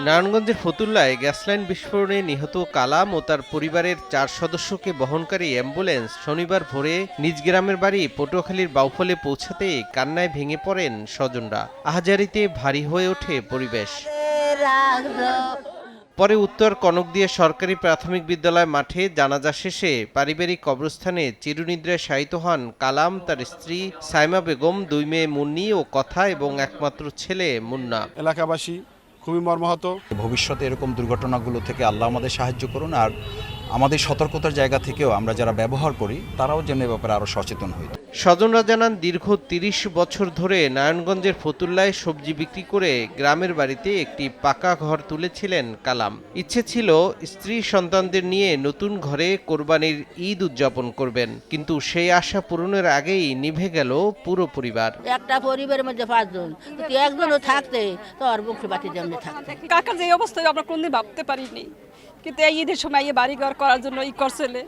নারায়ণগঞ্জের ফতুল্লায় গ্যাসলাইন বিস্ফোরণে নিহত কালাম ও তার পরিবারের 4 সদস্যকে বহনকারী অ্যাম্বুলেন্স শনিবার ভোরে নিজ গ্রামের বাড়ি পটুয়াখালীর বাউফলে পৌঁছাতে কান্নায় ভেঙে পড়েন স্বজনরা। আহাজারিতে ভারী হয়ে ওঠে পরিবেশ। পরে উত্তর কনকদিয়া সরকারি প্রাথমিক বিদ্যালয় মাঠে জানাজা শেষে পারিবারিক কবরস্থানে চিরনিদ্রায় শায়িত হন কালাম, তার স্ত্রী সাইমা বেগম, 2 মেয়ে মুন্নি ও কথা এবং একমাত্র ছেলে মুন্না। এলাকাবাসী খুবই মর্মাহত। ভবিষ্যতে এরকম দুর্ঘটনাগুলো থেকে আল্লাহ আমাদের সাহায্য করুন, আর আমাদের সতর্কতার জায়গা থেকেও আমরা যারা ব্যবহার করি তারাও যেন এ ব্যাপারে আরও সচেতন হই। স্বজনরা জানান, দীর্ঘ 30 বছর ধরে নারায়ণগঞ্জের ফতুল্লায় সবজি বিক্রি করে গ্রামের বাড়িতে একটি পাকা ঘর তুলেছিলেন কালাম। ইচ্ছে ছিল স্ত্রী সন্তানদের নিয়ে নতুন ঘরে কোরবানির ঈদ উদযাপন করবেন, কিন্তু সেই আশা পূরণের আগেই নিভে গেল পুরো পরিবার। একটা পরিবারের মধ্যে 5 জন, কিন্তু একজনও থাকতে তো আর বংশ বাতি যেমনি থাকতে। কাকার যে অবস্থায় আমরা কোনদিন ভাবতে পারিনি, কিন্তু এই ঈদের সময় এই বাড়িঘর করার জন্য করছিলে।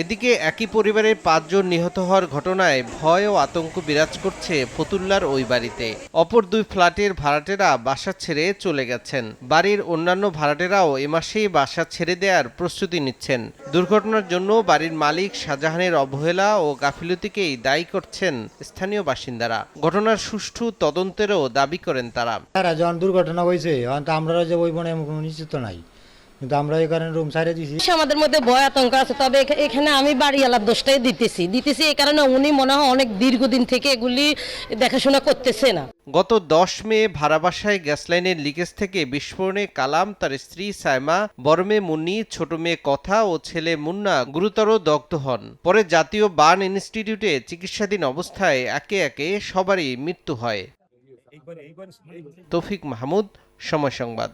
এদিকে একই পরিবারের 5 জন নিহত হওয়ার ঘটনায় ভয় ও আতঙ্ক বিরাজ করছে ফতুল্লার ওই বাড়িতে। অপর 2 ফ্ল্যাটের ভাড়াটেরা বাসা ছেড়ে চলে গেছেন। বাড়ির অন্যান্য ভাড়াটেরাও এ মাসেই বাসা ছেড়ে দেওয়ার প্রস্তুতি নিচ্ছেন। দুর্ঘটনার জন্য বাড়ির মালিক শাহজাহানের অবহেলা ও গাফিলতিকেই দায়ী করছেন স্থানীয় বাসিন্দারা। ঘটনার সুষ্ঠু তদন্তেরও দাবি করেন তারা। যখন দুর্ঘটনা হয়েছে আমরা যে ওই বনে কোনো নিশ্চিত নাই, কিন্তু আমরা এই কারণে রুম ছাড়িয়ে দিয়েছি। আমাদের মধ্যে ভয় আতঙ্ক আছে, তবে এখানে আমি বাড়িওয়ালার দোষটাই দিতেছি এই কারণে উনি মনে হয় অনেক দীর্ঘদিন থেকে এগুলি দেখাশোনা করতেছে না। গত 10 মে ভাড়া বাসায় গ্যাস লাইনের লিকেজ থেকে বিস্ফোরণে কালাম, তার স্ত্রী সাইমা, বড় মেয়ে মুন্নি, ছোট মেয়ে কথা ও ছেলে মুন্না গুরুতর দগ্ধ হন। পরে জাতীয় বার্ন ইনস্টিটিউটে চিকিৎসাধীন অবস্থায় একে একে সবারই মৃত্যু হয়। তৌফিক মাহমুদ, সময় সংবাদ।